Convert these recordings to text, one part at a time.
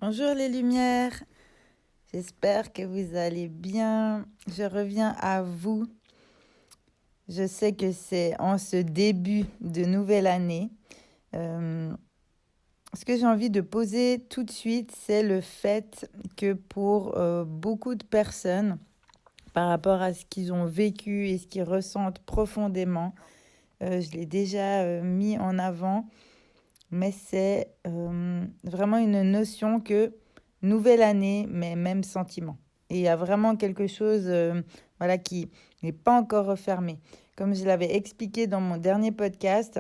Bonjour les lumières, j'espère que vous allez bien. Je reviens à vous. Je sais que c'est en ce début de nouvelle année. Euh, Ce que j'ai envie de poser tout de suite, c'est le fait que pour beaucoup de personnes, par rapport à ce qu'ils ont vécu et ce qu'ils ressentent profondément, je l'ai déjà mis en avant, mais c'est vraiment une notion que nouvelle année, mais même sentiment. Et il y a vraiment quelque chose voilà, qui n'est pas encore refermé. Comme je l'avais expliqué dans mon dernier podcast,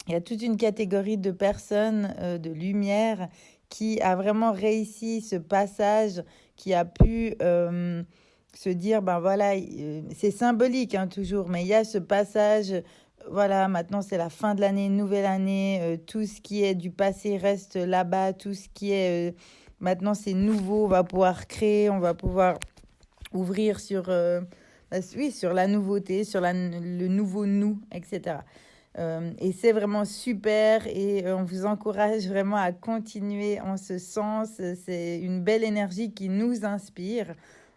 il y a toute une catégorie de personnes de lumière qui a vraiment réussi ce passage, qui a pu se dire, ben voilà, c'est symbolique hein, toujours, mais il y a ce passage, voilà, maintenant c'est la fin de l'année, nouvelle année, tout ce qui est du passé reste là-bas, tout ce qui est maintenant c'est nouveau, on va pouvoir créer, on va pouvoir ouvrir sur, oui, sur la nouveauté, sur le nouveau nous, etc. Et c'est vraiment super et on vous encourage vraiment à continuer en ce sens. C'est une belle énergie qui nous inspire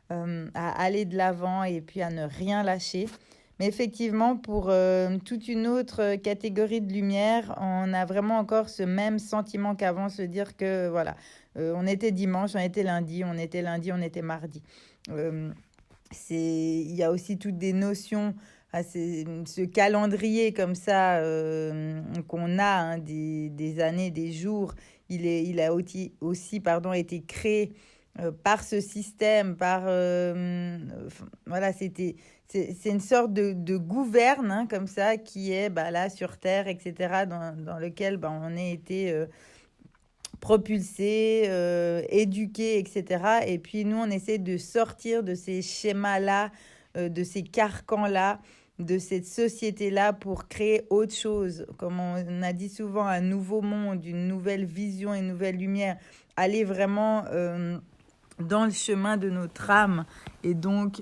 à aller de l'avant et puis à ne rien lâcher. Mais effectivement, pour toute une autre catégorie de lumière, on a vraiment encore ce même sentiment qu'avant, se dire que voilà, on était dimanche, on était lundi, on était lundi, on était mardi. Euh, il y a aussi toutes des notions, ce calendrier comme ça qu'on a hein, des années, des jours. Il a aussi pardon, été créé par ce système, voilà, c'est une sorte de gouverne hein, comme ça qui est bah, là sur Terre, etc., dans lequel bah, on a été propulsés, éduqués, etc. Et puis nous, on essaie de sortir de ces schémas-là, de ces carcans-là, de cette société-là pour créer autre chose. Comme on a dit souvent, un nouveau monde, une nouvelle vision, une nouvelle lumière. Aller vraiment dans le chemin de notre âme. Et donc,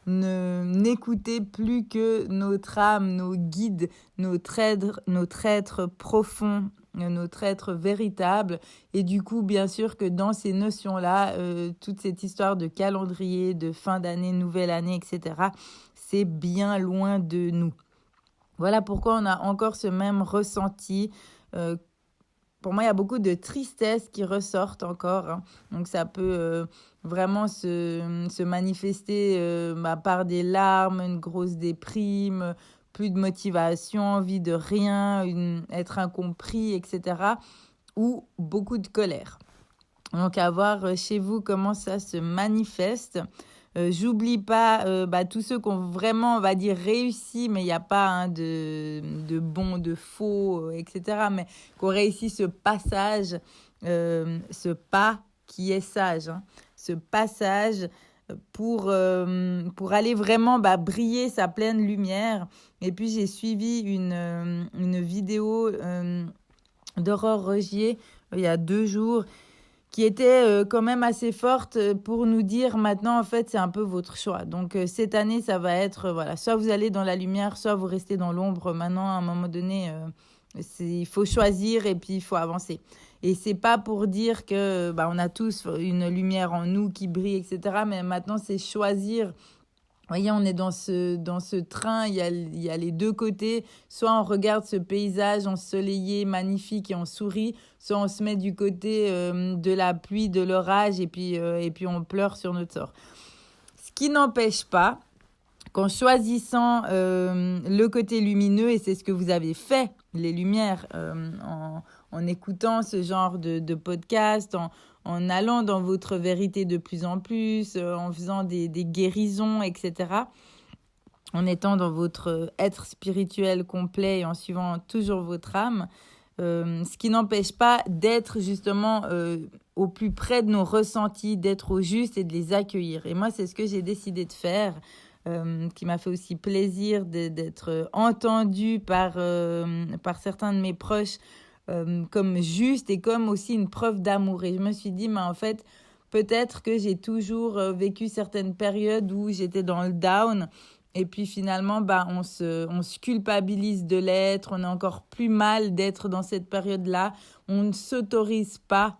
n'écoutez plus que notre âme, nos guides, notre être profond, notre être véritable. Et du coup, bien sûr que dans ces notions-là, toute cette histoire de calendrier, de fin d'année, nouvelle année, etc., c'est bien loin de nous. Voilà pourquoi on a encore ce même ressenti. Pour moi, il y a beaucoup de tristesse qui ressortent encore. Hein. Donc, ça peut vraiment se manifester par des larmes, une grosse déprime, plus de motivation, envie de rien, être incompris, etc. Ou beaucoup de colère. Donc, à voir chez vous comment ça se manifeste. J'oublie pas tous ceux qui ont vraiment, on va dire, réussi, mais il n'y a pas hein, de bon, de faux, etc. Mais qui ont réussi ce passage, ce pas qui est sage, hein, ce passage pour aller vraiment briller sa pleine lumière. Et puis j'ai suivi une vidéo d'Aurore Rogier il y a 2 jours qui était quand même assez forte pour nous dire maintenant en fait c'est un peu votre choix. Donc cette année ça va être voilà, soit vous allez dans la lumière, soit vous restez dans l'ombre. Maintenant à un moment donné il faut choisir et puis il faut avancer. Et c'est pas pour dire que on a tous une lumière en nous qui brille, etc. Mais maintenant c'est choisir. Vous voyez, on est dans ce train, il y a les deux côtés. Soit on regarde ce paysage ensoleillé, magnifique et on sourit, soit on se met du côté de la pluie, de l'orage et puis on pleure sur notre sort. Ce qui n'empêche pas qu'en choisissant le côté lumineux, et c'est ce que vous avez fait, les lumières, en écoutant ce genre de podcast, en allant dans votre vérité de plus en plus, en faisant des guérisons, etc., en étant dans votre être spirituel complet et en suivant toujours votre âme, ce qui n'empêche pas d'être justement au plus près de nos ressentis, d'être au juste et de les accueillir. Et moi, c'est ce que j'ai décidé de faire, qui m'a fait aussi plaisir d'être entendue par certains de mes proches comme juste et comme aussi une preuve d'amour. Et je me suis dit, mais en fait, peut-être que j'ai toujours vécu certaines périodes où j'étais dans le down. Et puis finalement, on se culpabilise de l'être. On est encore plus mal d'être dans cette période-là. On ne s'autorise pas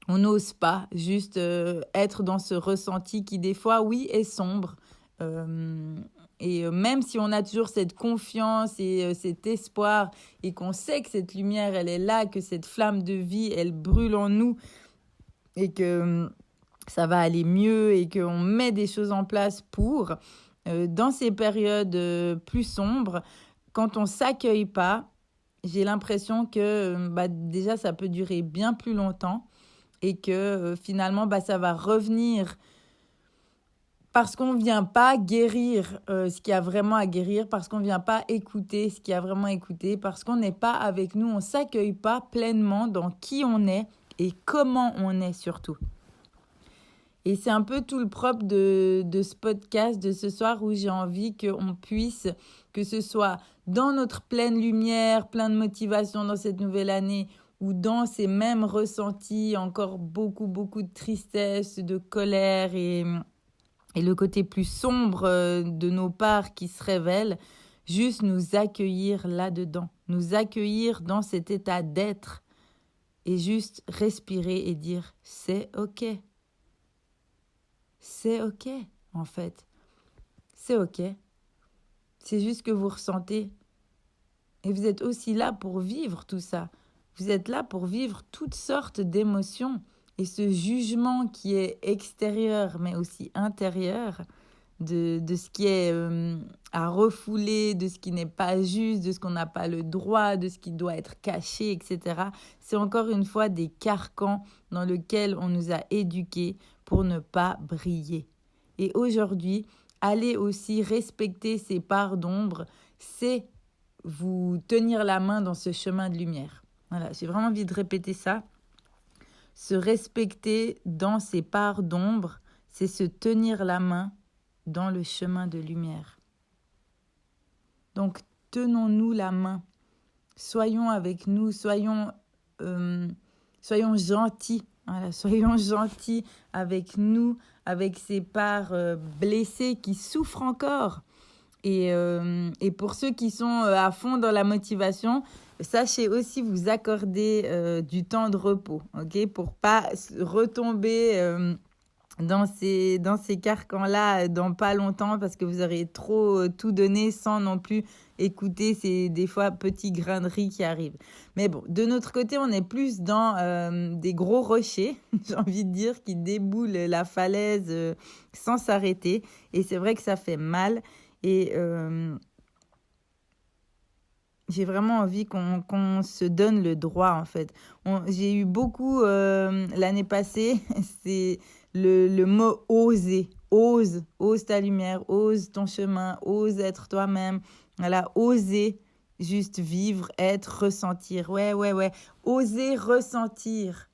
on n'ose pas juste être dans ce ressenti qui des fois, oui, est sombre. Euh, Même si on a toujours cette confiance et cet espoir et qu'on sait que cette lumière, elle est là, que cette flamme de vie, elle brûle en nous et que ça va aller mieux et qu'on met des choses en place pour, dans ces périodes plus sombres, quand on s'accueille pas, j'ai l'impression que déjà ça peut durer bien plus longtemps et que finalement ça va revenir parce qu'on ne vient pas guérir ce qu'il y a vraiment à guérir, parce qu'on ne vient pas écouter ce qu'il y a vraiment à écouter, parce qu'on n'est pas avec nous, on ne s'accueille pas pleinement dans qui on est et comment on est surtout. Et c'est un peu tout le propre de ce podcast de ce soir où j'ai envie qu'on puisse, que ce soit dans notre pleine lumière, plein de motivation dans cette nouvelle année, ou dans ces mêmes ressentis, encore beaucoup, beaucoup de tristesse, de colère et le côté plus sombre de nos parts qui se révèlent, juste nous accueillir là-dedans, nous accueillir dans cet état d'être et juste respirer et dire c'est ok. C'est ok, en fait. C'est ok. C'est juste que vous ressentez. Et vous êtes aussi là pour vivre tout ça. Vous êtes là pour vivre toutes sortes d'émotions. Et ce jugement qui est extérieur, mais aussi intérieur, de ce qui est à refouler, de ce qui n'est pas juste, de ce qu'on n'a pas le droit, de ce qui doit être caché, etc. C'est encore une fois des carcans dans lesquels on nous a éduqués pour ne pas briller. Et aujourd'hui, aller aussi respecter ces parts d'ombre, c'est vous tenir la main dans ce chemin de lumière. Voilà, j'ai vraiment envie de répéter ça. Se respecter dans ces parts d'ombre, c'est se tenir la main dans le chemin de lumière. Donc, tenons-nous la main. Soyons avec nous, soyons gentils. Voilà, soyons gentils avec nous, avec ces parts blessées qui souffrent encore. Et pour ceux qui sont à fond dans la motivation, sachez aussi vous accorder du temps de repos, ok, pour pas retomber dans ces carcans-là dans pas longtemps parce que vous aurez trop tout donné sans non plus écouter ces des fois petits grains de riz qui arrivent. Mais bon, de notre côté, on est plus dans des gros rochers, j'ai envie de dire, qui déboulent la falaise sans s'arrêter. Et c'est vrai que ça fait mal. Et j'ai vraiment envie qu'on se donne le droit, en fait. J'ai eu beaucoup, l'année passée, c'est le mot oser. Ose ta lumière, ose ton chemin, ose être toi-même. Voilà, oser juste vivre, être, ressentir. Ouais. Oser ressentir.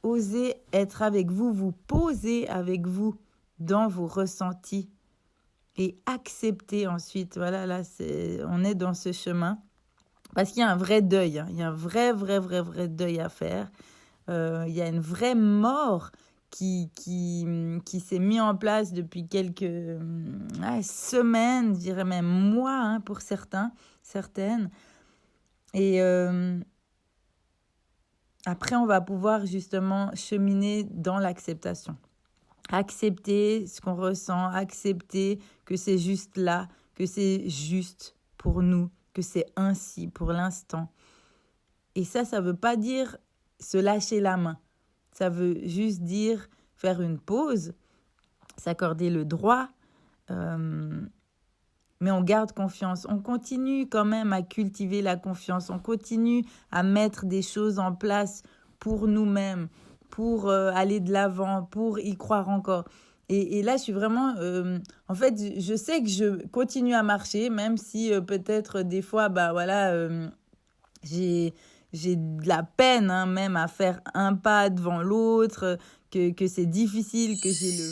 Oser être avec vous, vous poser avec vous dans vos ressentis. Et accepter ensuite, voilà, là, on est dans ce chemin. Parce qu'il y a un vrai deuil, hein. Il y a un vrai deuil à faire. Il y a une vraie mort qui s'est mise en place depuis quelques semaines, je dirais même mois, hein, pour certaines. Et après, on va pouvoir justement cheminer dans l'acceptation. Accepter ce qu'on ressent, accepter que c'est juste là, que c'est juste pour nous, que c'est ainsi pour l'instant. Et ça ne veut pas dire se lâcher la main. Ça veut juste dire faire une pause, s'accorder le droit, mais on garde confiance. On continue quand même à cultiver la confiance. On continue à mettre des choses en place pour nous-mêmes, pour aller de l'avant, pour y croire encore. Et là, je suis vraiment... en fait, je sais que je continue à marcher, même si peut-être des fois, j'ai de la peine hein, même à faire un pas devant l'autre, que c'est difficile, que j'ai le...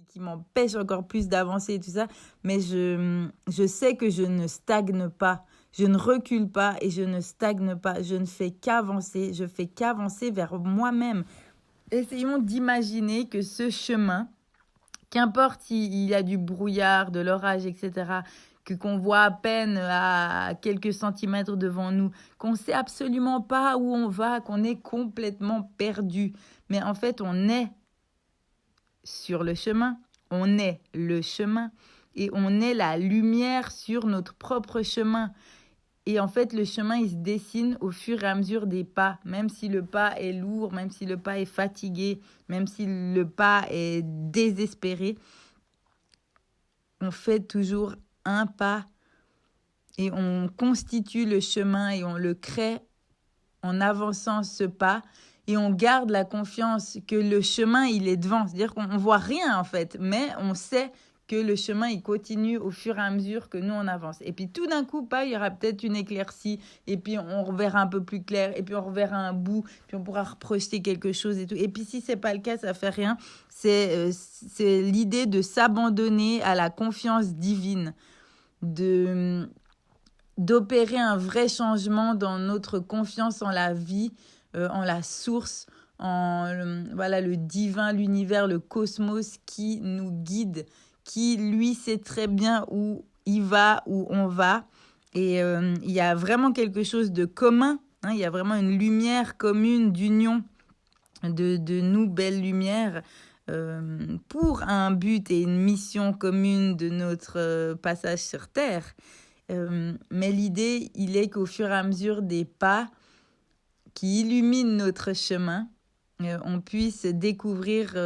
qui m'empêche encore plus d'avancer et tout ça. Mais je sais que je ne stagne pas. Je ne recule pas et je ne stagne pas. Je ne fais qu'avancer. Je fais qu'avancer vers moi-même. Essayons d'imaginer que ce chemin, qu'importe s'il y a du brouillard, de l'orage, etc., qu'on voit à peine à quelques centimètres devant nous, qu'on ne sait absolument pas où on va, qu'on est complètement perdu. Mais en fait, on est sur le chemin, on est le chemin et on est la lumière sur notre propre chemin. Et en fait, le chemin, il se dessine au fur et à mesure des pas, même si le pas est lourd, même si le pas est fatigué, même si le pas est désespéré. On fait toujours un pas et on constitue le chemin et on le crée en avançant ce pas et on garde la confiance que le chemin, il est devant. C'est-à-dire qu'on ne voit rien en fait, mais on sait que le chemin, il continue au fur et à mesure que nous, on avance. Et puis tout d'un coup, il y aura peut-être une éclaircie, et puis on reverra un peu plus clair, et puis on reverra un bout, puis on pourra reprojeter quelque chose et tout. Et puis si ce n'est pas le cas, ça ne fait rien. C'est l'idée de s'abandonner à la confiance divine, d'opérer un vrai changement dans notre confiance en la vie, en la source, voilà, le divin, l'univers, le cosmos qui nous guide, qui, lui, sait très bien où il va, où on va. Et il y a vraiment quelque chose de commun, hein, il y a vraiment une lumière commune d'union de nous, belle lumière, pour un but et une mission commune de notre passage sur Terre. Mais l'idée, il est qu'au fur et à mesure des pas qui illuminent notre chemin, on puisse découvrir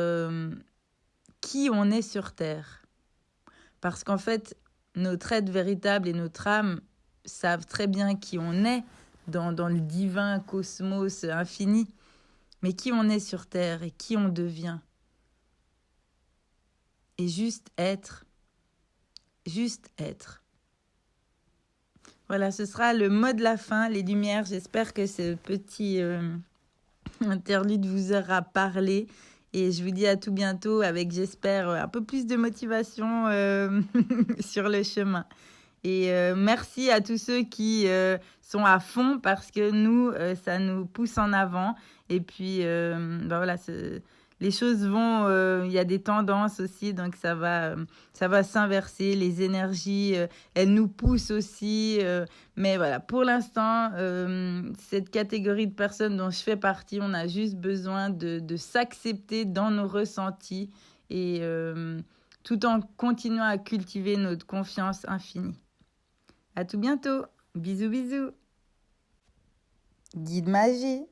qui on est sur Terre. Parce qu'en fait, notre être véritable et notre âme savent très bien qui on est dans le divin cosmos infini, mais qui on est sur Terre et qui on devient. Et juste être. Juste être. Voilà, ce sera le mot de la fin, les lumières. J'espère que ce petit interlude vous aura parlé. Et je vous dis à tout bientôt avec, j'espère, un peu plus de motivation sur le chemin. Et merci à tous ceux qui sont à fond parce que nous, ça nous pousse en avant. Et puis, voilà, les choses vont... Il y a des tendances aussi, donc ça va s'inverser. Les énergies, elles nous poussent aussi. Mais voilà, pour l'instant, cette catégorie de personnes dont je fais partie, on a juste besoin de s'accepter dans nos ressentis et tout en continuant à cultiver notre confiance infinie. À tout bientôt. Bisous, bisous. Guide Magie.